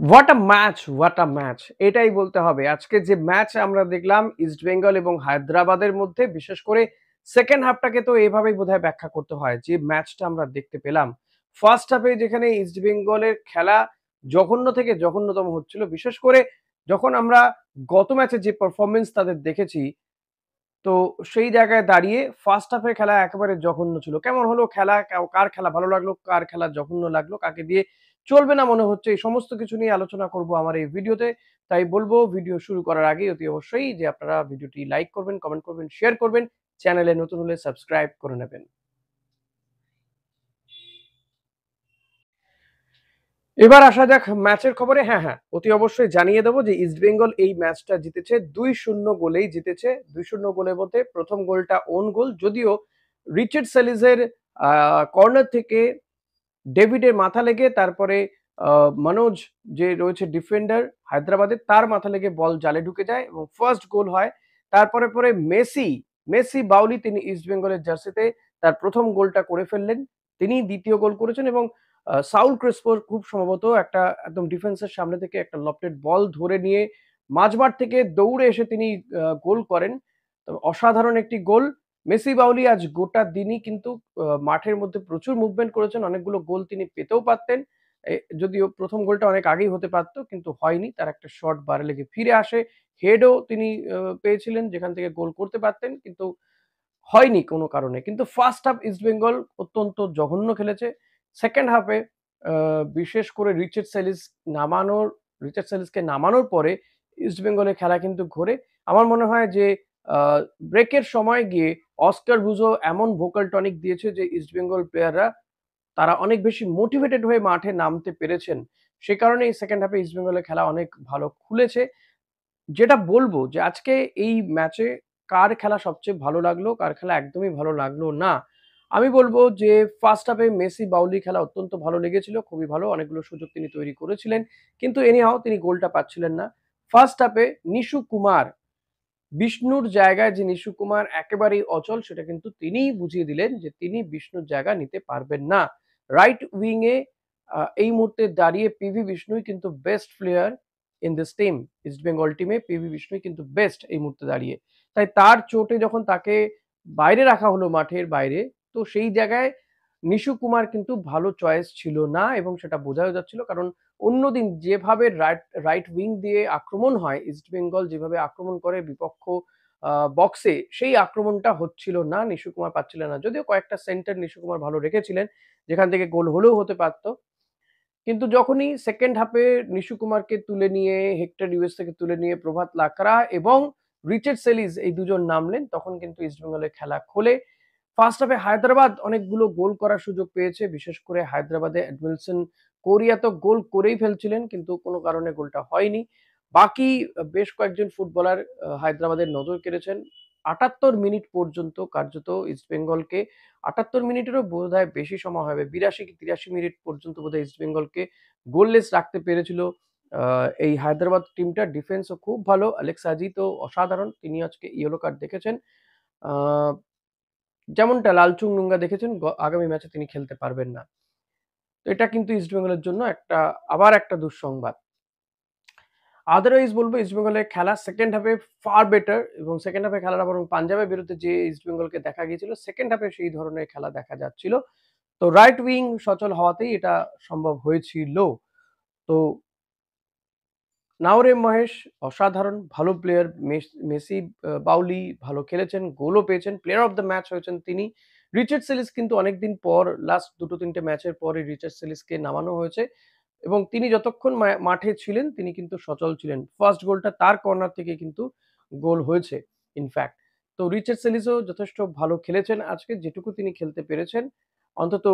What a match! এটাই বলতে হবে। আজকে যে ম্যাচ আমরা দেখলাম ইস্টবেঙ্গল এবং হায়দ্রাবাদের মধ্যে, বিশেষ করে সেকেন্ড হাফটাকে তো এভাবেই বোধহয় ব্যাখ্যা করতে হয়। যে ম্যাচটা আমরা দেখতে পেলাম। ফার্স্ট হাফে যেখানে ইস্টবেঙ্গলের খেলা জঘন্য থেকে জঘন্যতম হচ্ছিল। বিশেষ করে যখন আমরা গত ম্যাচে যে পারফরম্যান্স তাদের দেখেছি, তো সেই জায়গায় দাঁড়িয়ে ফার্স্ট হাফের খেলা একেবারে জঘন্য ছিল। কেমন হলো খেলা? কার খেলা ভালো লাগলো? কার খেলা জঘন্য লাগলো? কাকে দিয়ে চলবে না মনে হচ্ছে? এই সমস্ত কিছু নিয়ে আলোচনা করব আমার এই ভিডিওতে। তাই বলব ভিডিও শুরু করার আগে অতি অবশ্যই যে আপনারা ভিডিওটি লাইক করবেন, কমেন্ট করবেন, শেয়ার করবেন। চ্যানেলে নতুন হলে সাবস্ক্রাইব করে নেবেন। এবার আসা যাক ম্যাচের খবরে। হ্যাঁ, অতি অবশ্যই জানিয়ে দেব যে ইস্টবেঙ্গল এই ম্যাচটা জিতেছে ২-০ গোলেই জিতেছে। ২-০ গোলের মধ্যে ১ম গোলটা ওন গোল। যদিও রিচার্ড সেলিসের কর্নার থেকে ডেভিডের মাথা লেগে তারপরে আ মনোজ যে রয়েছে ডিফেন্ডার হায়দ্রাবাদের তার মাথা লেগে বল জালে ঢুকে যায় এবং ফার্স্ট গোল হয়। তারপরে মেসি বাউলি তিনি ইস্টবেঙ্গলের জার্সিতে তার ১ম গোলটা করে ফেললেন। তিনিই ২য় গোল করেছেন এবং সাউল ক্রেসপোর খুব সম্ভবত একটা একদম ডিফেন্সের সামনে থেকে একটা লফটেড বল ধরে নিয়ে মাঝমাঠ থেকে দৌড়ে এসে তিনি গোল করেন। তো অসাধারণ একটি গোল। মেসি বাউলি আজ গোটা দিনই কিন্তু মাঠের মধ্যে প্রচুর মুভমেন্ট করেছেন। অনেকগুলো গোল তিনি পেতেও পারতেন। যদিও ১ম গোলটা অনেক আগেই হতে পারত কিন্তু হয়নি। তার একটা শট বারে লেগে ফিরে আসে। হেডও তিনি পেয়েছিলেন যেখান থেকে গোল করতে পারতেন কিন্তু হয়নি কোনো কারণে। কিন্তু ফার্স্ট হাফ ইস্টবেঙ্গল অত্যন্ত জঘন্য খেলেছে। সেকেন্ড হাফে আ বিশেষ করে রিচার্ড সেলিসকে নামানোর পরে ইস্টবেঙ্গলের খেলা কিন্তু ঘোরে। আমার মনে হয় যে আ ব্রেকের সময় গিয়ে অস্কার বুজো এমন ভোকাল টনিক দিয়েছে যে ইস্টবেঙ্গল প্লেয়াররা তারা অনেক বেশি মোটিভেটেড হয়ে মাঠে নামতে পেরেছেন। সে কারণেই সেকেন্ড হাফে ইস্টবেঙ্গলের খেলা অনেক ভালো খুলেছে। যেটা বলব যে আজকে এই ম্যাচে কার খেলা সবচেয়ে ভালো লাগলো, কার খেলা একদমই ভালো লাগলো না। আমি বলব যে ফার্স্ট হাফে মেসি বাউলির খেলা অত্যন্ত ভালো লেগেছিল। খুবই ভালো। অনেকগুলো সুযোগ তিনি তৈরি করেছিলেন। কিন্তু এনিহাউ তিনি গোলটা পাচ্ছিলেন না। ফার্স্ট হাফে নিশু কুমার, বিষ্ণুর জায়গায় যে নিশু কুমার একেবারেই অচল সেটা কিন্তু তিনিই বুঝিয়ে দিলেন যে তিনি বিষ্ণুর জায়গা নিতে পারবেন না। রাইট উইং এ এই মুহূর্তে দাঁড়িয়ে পিভি বিষ্ণুই কিন্তু best player in this team. East Bengal টিমে পিভি বিষ্ণুই কিন্তু বেস্ট এই মুহূর্তে দাঁড়িয়ে। তাই তার চোটে যখন তাকে বাইরে রাখা হলো মাঠের বাইরে, তো সেই জায়গায় নিশু কুমার কিন্তু ভালো চয়েস ছিল না এবং সেটা বোঝাও যাচ্ছিল। কারণ অন্যদিন যেভাবে রাইট উইং দিয়ে আক্রমণ হয়, ইস্টবেঙ্গল যেভাবে আক্রমণ করে বিপক্ষ বক্সে, সেই আক্রমণটা হচ্ছিল না। নিশু কুমার পাচ্ছিলেন না। যদিও কয়েকটা সেন্টার নিশু কুমার ভালো রেখেছিলেন, যেখান থেকে গোল হলেও হতে পারত। কিন্তু যখনই সেকেন্ড হাফে নিশু কুমারকে তুলে নিয়ে, হেক্টর ইউএস থেকে তুলে নিয়ে প্রভাত লাকড়া এবং রিচার্ড সেলিস এই দুজন নামলেন, তখন কিন্তু ইস্টবেঙ্গলের খেলা খোলে। ফার্স্ট হাফে হায়দ্রাবাদ অনেকগুলো গোল করার সুযোগ পেয়েছে। বিশেষ করে হায়দ্রাবাদে এডমিলসন কোরিয়া তো গোল করেই ফেলছিলেন কিন্তু কোনো কারণে গোলটা হয়নি। বাকি বেশ কয়েকজন ফুটবলার হায়দ্রাবাদের নজর কেড়েছেন। ৭৮ মিনিট পর্যন্ত কার্যত ইস্টবেঙ্গলকে ৭৮ মিনিটেরও বোধহয় বেশি সময় হবে। ৮২ কি ৮৩ মিনিট পর্যন্ত বোধহয় ইস্টবেঙ্গলকে গোললেস রাখতে পেরেছিল আ এই হায়দ্রাবাদ টিমটা। ডিফেন্সও খুব ভালো। অ্যালেক্স হাজি তো অসাধারণ। তিনি আজকে ইয়েলো কার্ড দেখেছেন। আ যেমনটা লালচুং নুঙ্গা দেখেছেন আগামী ম্যাচে তিনি খেলতে পারবেন না। তো এটা কিন্তু ইস্টবেঙ্গলের জন্য আবার একটা দুঃসংবাদ। আদারওয়াইজ বলব ইস্টবেঙ্গলের খেলা সেকেন্ড হাফে ফার বেটার এবং সেকেন্ড হাফে খেলাটা বরং পাঞ্জাবের বিরুদ্ধে যে ইস্টবেঙ্গলকে দেখা গিয়েছিল, সেকেন্ড হাফে সেই ধরনের খেলা দেখা যাচ্ছিল। তো রাইট উইং সচল হওয়াতেই এটা সম্ভব হয়েছিল। তো নাওরেম মহেশ অসাধারণ ভালো প্লেয়ার। মেসি বাউলি ভালো খেলেছেন, গোলও পেয়েছেন। প্লেয়ার অফ দ্য ম্যাচ হয়েছেন তিনি। রিচার্ড সেলিস কিন্তু অনেকদিন পর লাস্ট ২-৩ ম্যাচের পরে রিচার্ড সেলিসকে নামানো হয়েছে এবং তিনি যতক্ষণ মাঠে ছিলেন তিনি কিন্তু সচল ছিলেন। ফার্স্ট গোলটা তার কর্নার থেকে কিন্তু গোল হয়েছে ইনফ্যাক্ট। তো রিচার্ড সেলিসও যথেষ্ট ভালো খেলেছেন আজকে যেটুকু তিনি খেলতে পেরেছেন। অন্তত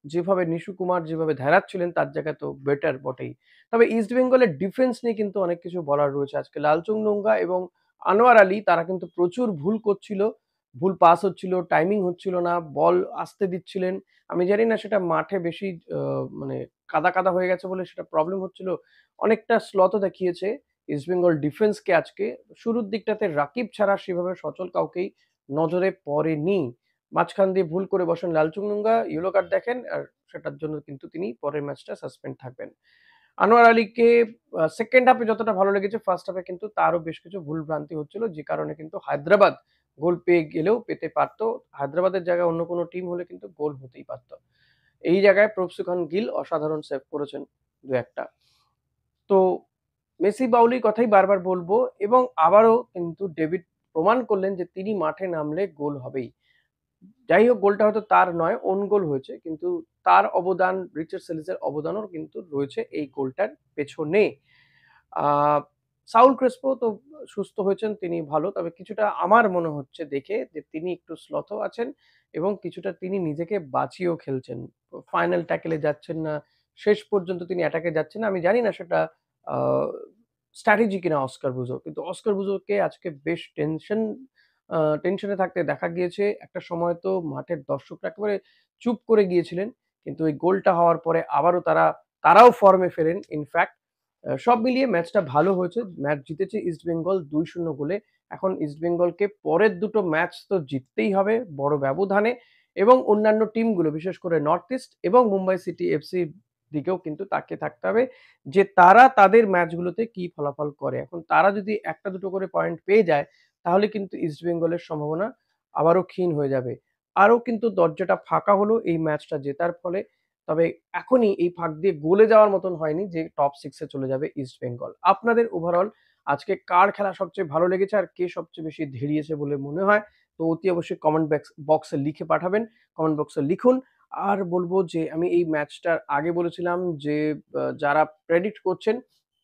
যেভাবে নিশু কুমার যেভাবে ধারাচ্ছিলেন তার জায়গায় তো বেটার বটেই। তবে ইস্ট বেঙ্গলের ডিফেন্স নিয়ে কিন্তু অনেক কিছু বলার রয়েছে। আজকে লালচুং নোঙ্গা এবং আনোয়ার আলী তারা কিন্তু প্রচুর ভুল করছিল। ভুল পাস হচ্ছিল, টাইমিং হচ্ছিল না, বল আসতে দিচ্ছিলেন। আমি জানি না সেটা মাঠে বেশি আ মানে কাদা হয়ে গেছে বলে সেটা প্রবলেম হচ্ছিল। অনেকটা শ্লথও দেখিয়েছে ইস্টবেঙ্গল ডিফেন্সকে আজকে। শুরুর দিকটাতে রাকিব ছাড়া সেভাবে সচল কাউকেই নজরে পড়েনি। মাঝখান দিয়ে ভুল করে বসেন লালচুং নোঙ্গা, ইয়েলো কার্ড দেখেন আর সেটার জন্য কিন্তু তিনি পরের ম্যাচটা সাসপেন্ড থাকবেন। আনোয়ার আলীকে সেকেন্ড হাফে যতটা ভালো লেগেছে ফার্স্ট হাফে কিন্তু তারও বেশ কিছু ভুলভ্রান্তি হচ্ছিল, যে কারণে কিন্তু হায়দ্রাবাদ গোল পেয়ে গেলেও পেতে পারত। হায়দ্রাবাদের জায়গায় অন্য কোনো টিম হলে কিন্তু গোল হতেই পারত। এই জায়গায় প্রভসি খান গিল অসাধারণ সেভ করেছেন ২-১টা। তো মেসি বাউলির কথাই বারবার বলব, এবং আবারও কিন্তু ডেভিড প্রমাণ করলেন যে তিনি মাঠে নামলে গোল হবেই। যাই হোক, গোলটা হয়তো তার নয়, ওন গোল হয়েছে, কিন্তু তার অবদান, রিচার্ড সেলিসের অবদানও কিন্তু রয়েছে এই গোলটার পেছনে। সাউল ক্রেসপো তো সুস্থ হয়েছেন, তিনি ভালো। তবে কিছুটা আমার মনে হচ্ছে দেখে যে তিনি একটু স্লথ আছেন, এবং কিছুটা তিনি নিজেকে বাঁচিয়েও খেলছেন। ফাইনাল ট্যাকেলে যাচ্ছেন না, শেষ পর্যন্ত তিনি অ্যাটাকে যাচ্ছেন না। আমি জানি না সেটা আ স্ট্র্যাটেজি কিনা অস্কার বুজোর। কিন্তু অস্কার বুজোরকে আজকে বেশ টেনশনে থাকতে দেখা গিয়েছে। একটা সময় তো মাঠের দর্শকরা একেবারে চুপ করে গিয়েছিলেন। কিন্তু এই গোলটা হওয়ার পরে আবারও তারাও ফর্মে ফেরেন ইনফ্যাক্ট। সব মিলিয়ে ম্যাচটা ভালো হয়েছে। ম্যাচ জিতেছে ইস্টবেঙ্গল ২-০ গোলে। এখন ইস্টবেঙ্গলকে পরের দুটো ম্যাচ তো জিততেই হবে বড় ব্যবধানে, এবং অন্যান্য টিমগুলো বিশেষ করে নর্থ ইস্ট এবং মুম্বাই সিটি এফসির দিকেও কিন্তু তাকিয়ে থাকতে হবে যে তারা তাদের ম্যাচগুলোতে কি ফলাফল করে। এখন তারা যদি ১টা-২টো করে পয়েন্ট পেয়ে যায়, তাহলে কিন্তু ইস্টবেঙ্গলের সম্ভাবনা আবারও ক্ষীণ হয়ে যাবে। আরও কিন্তু দরজাটা ফাঁকা হলো এই ম্যাচটা জেতার ফলে। তবে এখনই এই ফাঁক দিয়ে গলে যাওয়ার মতন হয়নি যে টপ 6 এ চলে যাবে ইস্টবেঙ্গল। আপনাদের ওভারঅল আজকে কার খেলা সবচেয়ে ভালো লেগেছে আর কে সবচেয়ে বেশি ধেড়িয়েছে বলে মনে হয়? তো অতি অবশ্যই কমেন্ট বক্সে লিখে পাঠাবেন। কমেন্ট বক্সে লিখুন। আর বলব যে আমি এই ম্যাচটার আগে বলেছিলাম যে যারা প্রেডিক্ট করছেন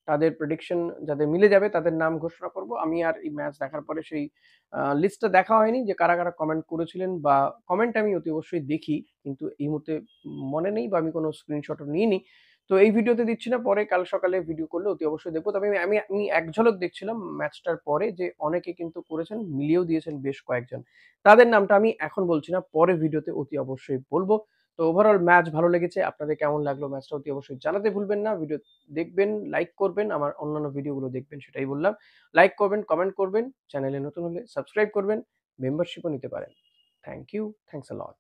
তাদের প্রেডিকশন যাদের মিলে যাবে তাদের নাম ঘোষণা করব। আমি আর এই ম্যাচ দেখার পরে সেই লিস্টটা দেখা হয়নি যে কারা কমেন্ট করেছিলেন, বা কমেন্ট আমি অতি অবশ্যই দেখি। কিন্তু এই মুহূর্তে মনে নেই, বা আমি কোনো স্ক্রিনশটও নিইনি। তো এই ভিডিওতে দিচ্ছি না, পরে কাল সকালে ভিডিও করলে অতি অবশ্যই দেখব। তবে আমি এক ঝলক দেখছিলাম ম্যাচটার পরে যে অনেকে কিন্তু করেছেন, মিলিয়েও দিয়েছেন বেশ কয়েকজন। তাদের নামটা আমি এখন বলছি না, পরে ভিডিওতে অতি অবশ্যই বলব। তো ওভারঅল ম্যাচ ভালো লেগেছে। আপনাদের কেমন লাগলো ম্যাচটা অতি অবশ্যই জানাতে ভুলবেন না। ভিডিও দেখবেন, লাইক করবেন, আমার অন্যান্য ভিডিওগুলো দেখবেন সেটাই বললাম। লাইক করবেন, কমেন্ট করবেন, চ্যানেলে নতুন হলে সাবস্ক্রাইব করবেন, মেম্বারশিপও নিতে পারেন। Thank you. Thanks a lot.